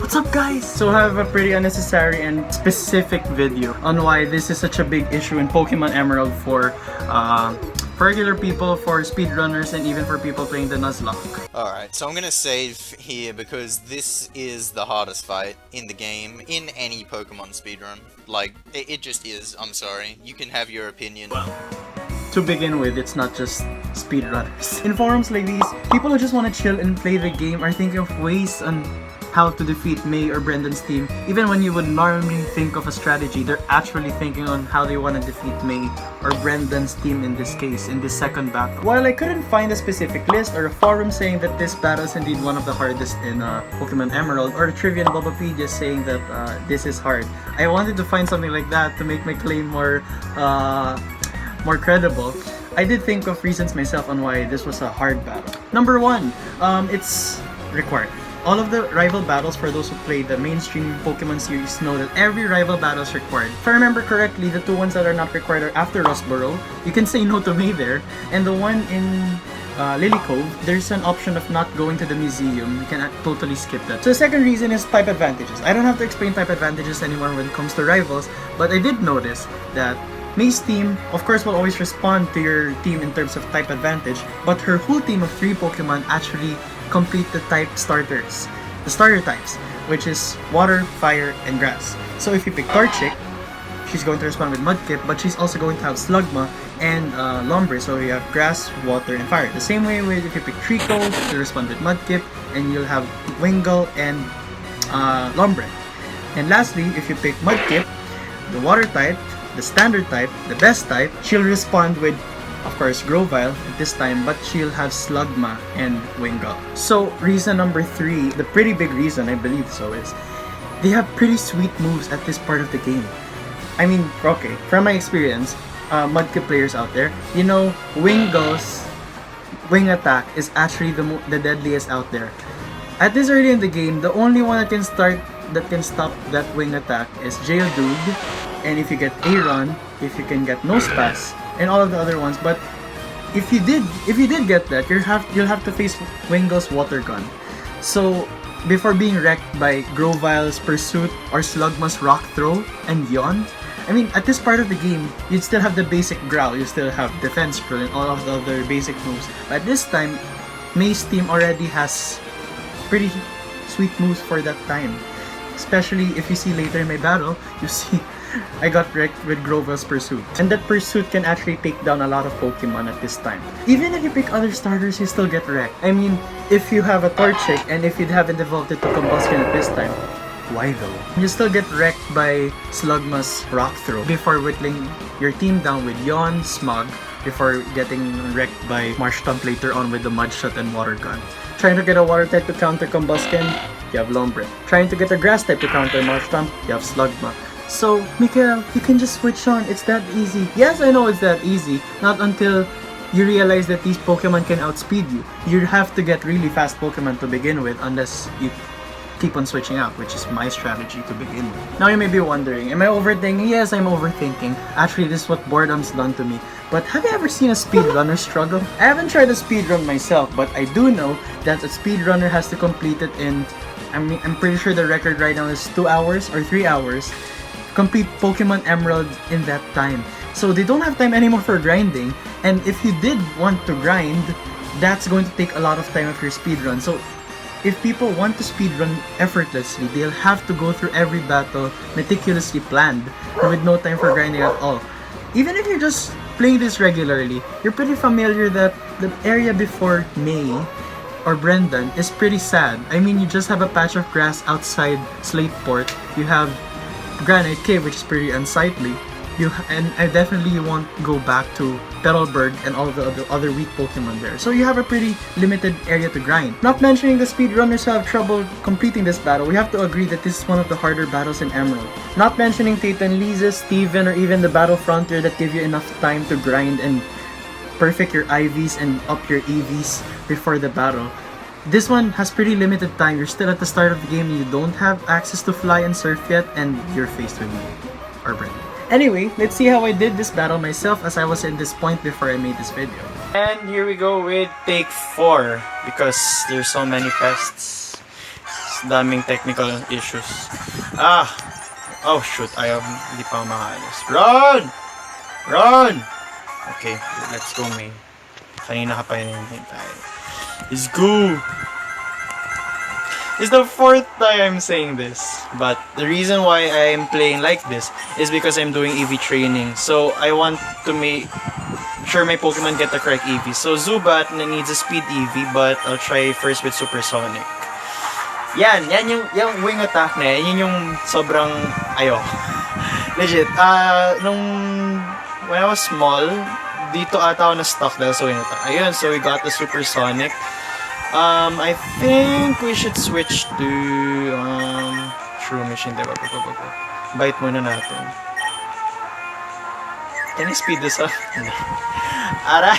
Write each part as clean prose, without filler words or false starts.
What's up guys? So I have a pretty unnecessary and specific video on why this is such a big issue in Pokemon Emerald for regular people, for speedrunners, and even for people playing the Nuzlocke. Alright, so I'm gonna save here because this is the hardest fight in the game, in any Pokemon speedrun. Like, it just is, I'm sorry. You can have your opinion. Well, to begin with, it's not just speedrunners. In forums like these, people who just want to chill and play the game are thinking of ways on how to defeat May or Brendan's team. Even when you would normally think of a strategy, they're actually thinking on how they want to defeat May or Brendan's team in this case, in this second battle. While I couldn't find a specific list or a forum saying that this battle is indeed one of the hardest in Pokemon Emerald, or a trivia in Bulbapedia saying that this is hard, I wanted to find something like that to make my claim more credible. I did think of reasons myself on why this was a hard battle. Number one, it's required. All of the rival battles, for those who play the mainstream Pokemon series, know that every rival battle is required. If I remember correctly, the two ones that are not required are after Rustboro. You can say no to May there. And the one in Lily Cove, there's an option of not going to the museum. You can totally skip that. So the second reason is type advantages. I don't have to explain type advantages anymore when it comes to rivals, but I did notice that May's team, of course, will always respond to your team in terms of type advantage, but her whole team of 3 Pokemon actually complete the type starters, the starter types, which is water, fire, and grass. So if you pick Torchic, she's going to respond with Mudkip, but she's also going to have Slugma and Lombre, so you have grass, water, and fire. The same way with if you pick Trico, you'll respond with Mudkip, and you'll have Wingull and Lombre. And lastly, if you pick Mudkip, the water type, the standard type, the best type, she'll respond with, of course, Grovyle at this time, but she'll have Slugma and Wingull. So, reason number 3, the pretty big reason I believe so, is they have pretty sweet moves at this part of the game. I mean, okay, from my experience, Mudkip players out there, you know, Wingull's wing attack is actually the deadliest out there. At this early in the game, the only one that can stop that wing attack is Geodude, and if you get Aeron, if you can get Nosepass, and all of the other ones. But if you did get that, you'll have to face Wingull's Water Gun. So before being wrecked by Grovyle's Pursuit or Slugma's Rock Throw and Yawn, I mean, at this part of the game, you'd still have the basic Growl, you still have Defense Curl and all of the other basic moves. But at this time, May's team already has pretty sweet moves for that time. Especially if you see later in my battle, you see I got wrecked with Grovyle's Pursuit. And that Pursuit can actually take down a lot of Pokemon at this time. Even if you pick other starters, you still get wrecked. I mean, if you have a Torchic and if you haven't evolved it to Combustion at this time, why though? You still get wrecked by Slugma's Rock Throw before whittling your team down with Yawn, Smog, before getting wrecked by Marshtomp later on with the Mudshot and Water Gun. Trying to get a Water type to counter Combustion, you have Lombre. Trying to get a Grass type to counter Marshtomp, you have Slugma. So, Mikael, you can just switch on. It's that easy. Yes, I know it's that easy. Not until you realize that these Pokemon can outspeed you. You have to get really fast Pokemon to begin with unless you keep on switching out, which is my strategy to begin with. Now you may be wondering, am I overthinking? Yes, I'm overthinking. Actually, this is what boredom's done to me. But have you ever seen a speedrunner struggle? I haven't tried a speedrun myself, but I do know that a speedrunner has to complete it in, I'm pretty sure the record right now is 2 hours or 3 hours. Complete Pokemon Emerald in that time. So they don't have time anymore for grinding, and if you did want to grind, that's going to take a lot of time of your speedrun. So if people want to speedrun effortlessly, they'll have to go through every battle meticulously planned and with no time for grinding at all. Even if you're just playing this regularly, you're pretty familiar that the area before May or Brendan is pretty sad. I mean, you just have a patch of grass outside Slateport. You have Granite Cave, which is pretty unsightly. And I definitely won't go back to Petalburg and all the other weak Pokemon there. So you have a pretty limited area to grind. Not mentioning the speedrunners who have trouble completing this battle, we have to agree that this is one of the harder battles in Emerald. Not mentioning Titan Liza, Steven, or even the Battle Frontier that give you enough time to grind and perfect your IVs and up your EVs before the battle. This one has pretty limited time. You're still at the start of the game, you don't have access to fly and surf yet, and you're faced with me, or Brendan. Anyway, let's see how I did this battle myself as I was at this point before I made this video. And here we go with take 4, because there's so many pests. Daming technical issues. Ah! Oh shoot, hindi pa makahalos. Run! Run! Okay, let's go, May. Kanina ka pa hinihintay. Let's go! It's the 4th time I'm saying this, but the reason why I'm playing like this is because I'm doing EV training. So I want to make sure my Pokemon get the correct EV. So Zubat needs a speed EV, but I'll try first with Supersonic. Yan yung wing attack na yan yung sobrang ayo. Legit. When I was small, dito ata ako na-stuck dahil sa wing attack. Ayun, so we got the Supersonic. I think we should switch to Shroomish. Hindi ba? Bite muna natin. Can you speed this up? Aray!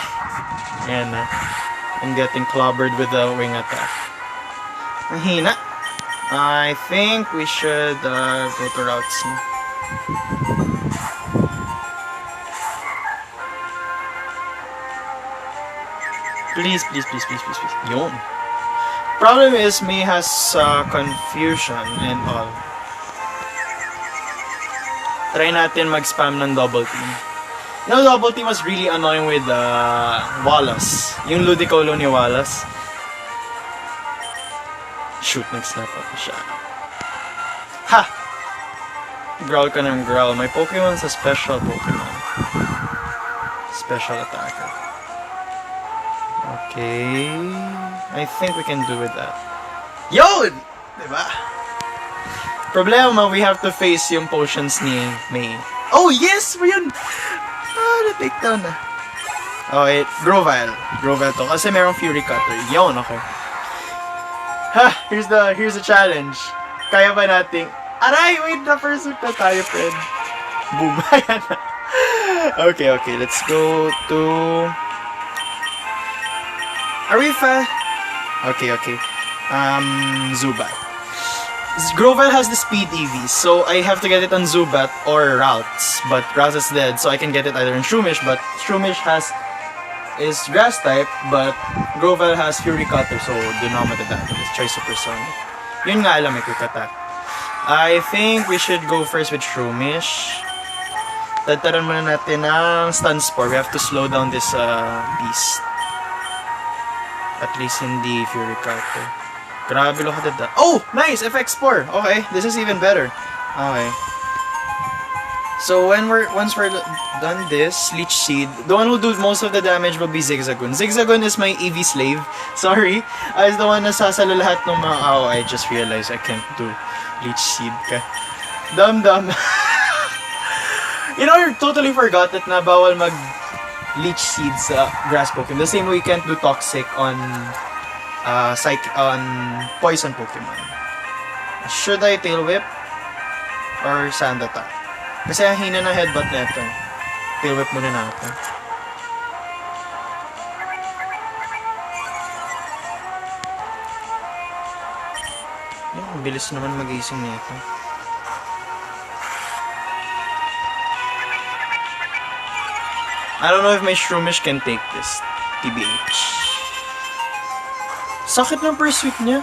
Ayan na. I'm getting clobbered with the wing attack. Mahina. I think we should go to routes na. Please. Yun. Problem is, May has confusion and all. Try natin mag-spam ng double team. You know, double team was really annoying with Wallace. Yung Ludicolo ni Wallace. Shoot, nag-snap ako siya. Ha! Growl ka ng growl. My Pokemon's a special Pokemon. Special attacker. Okay. I think we can do with that. Yun! Diba? Problema, we have to face yung potions ni May. Oh, yes! Yun! Na-take down na. Okay, Grovyle. Grovyle to. Kasi merong Fury Cutter. Yun, okay. Ha! Here's the challenge. Kaya ba nating... Aray! Wait, na pursuit na tayo, friend. Boom. Ayan na. Okay. Let's go to... Are we Okay. Zubat. Grovyle has the speed EV, so I have to get it on Zubat or Routes. But Routes is dead, so I can get it either in Shroomish, but Shroomish is grass type, but Grovyle has Fury Cutter, so do not attack. Let's try Supersonic. Yun nga alam, may quick attack. I think we should go first with Shroomish. Tataran muna natin ng Stun Spore. We have to slow down this beast. At least hindi Fury Cutter. Grabe lo kadada. Oh! Nice! FX4! Okay, this is even better. Okay. So once we're done this, Leech Seed, the one who do most of the damage will be Zigzagoon. Zigzagoon is my EV slave. Sorry. Is the one na sasalo lahat ng mga... Oh, I just realized I can't do Leech Seed ka. Dumb. You know, I totally forgot that na bawal mag Leech Seed sa grass Pokemon. The same way you can't do Toxic on Poison Pokemon. Should I Tail Whip or Sand Attack? Kasi ang hina ng headbutt na ito. Tail Whip muna natin. Ang bilis naman mag-ising nito. I don't know if my Shroomish can take this. TBH. Sakit ng pursuit niya.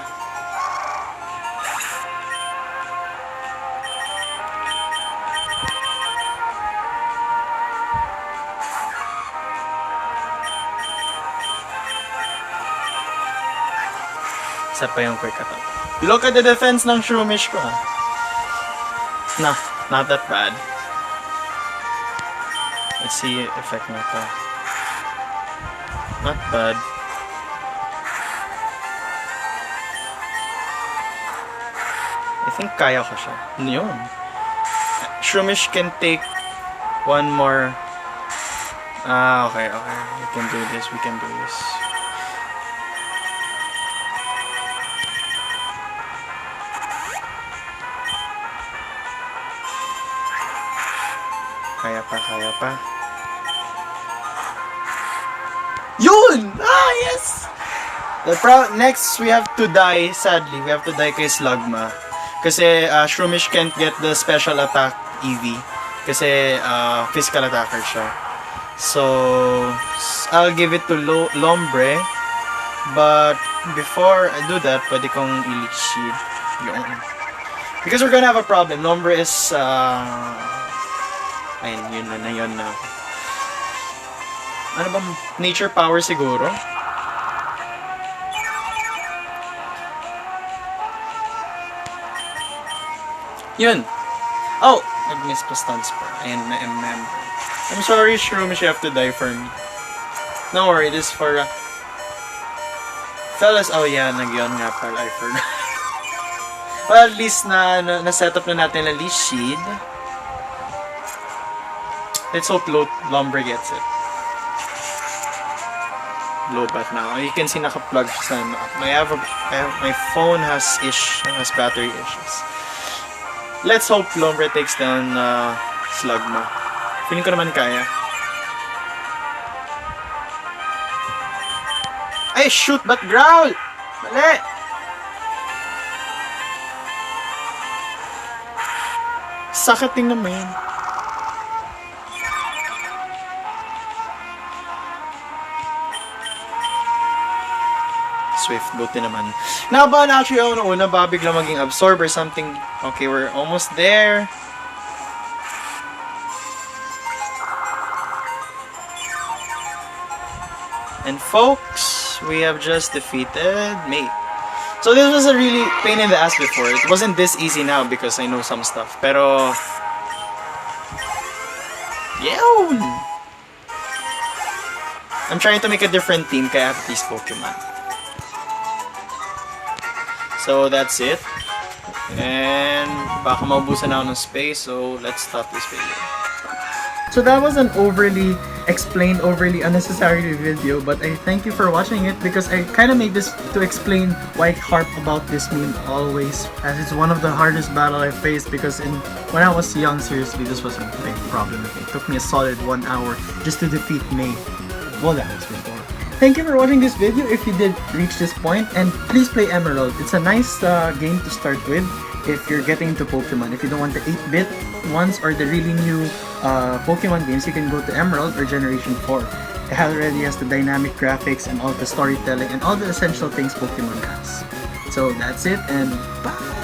Isa pa yung quick attack. Look at the defense ng Shroomish ko, Nah, not that bad. Let's see effect na ito. Not bad. I think kaya ko siya. Yun. Shroomish can take one more. Okay. We can do this. Kaya pa. Yun! Yes! Next, we have to die, sadly. We have to die kay Slugma. Kasi Shroomish can't get the special attack EV. Kasi physical attacker siya. So, I'll give it to Lombre. But, before I do that, pwede kong i-Leech Seed. Yun. Because we're gonna have a problem. Number is, ayun, yun na. Ano bang nature power siguro? Yun. Oh! Nag-miss pa stance pa. Ayun, na-remember. I'm sorry, Shroomish, you have to die for me. Don't worry, this is for, fellas, oh yeah, nagyon nga pala, I forgot. Well, at least na-set up na natin at least shield. Let's hope Lumber gets it. Low bat now. You can see naka-plug siya sa my phone has battery issues. Let's hope Lumber takes down Slugma. Feeling ko naman kaya. Ay, shoot but growl! Mali! Sakit tingnan mo yan. Swift, buti naman. Nakabahan actually ako noong una, baka bigla maging absorb or something. Okay, we're almost there. And folks, we have just defeated Mate. So this was a really pain in the ass before. It wasn't this easy now because I know some stuff. Pero... Yun! I'm trying to make a different team kaya I have these Pokemon. So that's it. And baka maubusan na ako ng space, so let's stop this video. So that was an overly unnecessary video, but I thank you for watching it because I kind of made this to explain why I harp about this meme always, as it's one of the hardest battle I faced because when I was young, seriously, this was a big problem. It took me a solid 1 hour just to defeat May. Well, that was before. Thank you for watching this video if you did reach this point, and please play Emerald. It's a nice game to start with if you're getting into Pokemon. If you don't want the 8-bit ones or the really new Pokemon games, you can go to Emerald or Generation 4. It already has the dynamic graphics and all the storytelling and all the essential things Pokemon has. So that's it, and bye!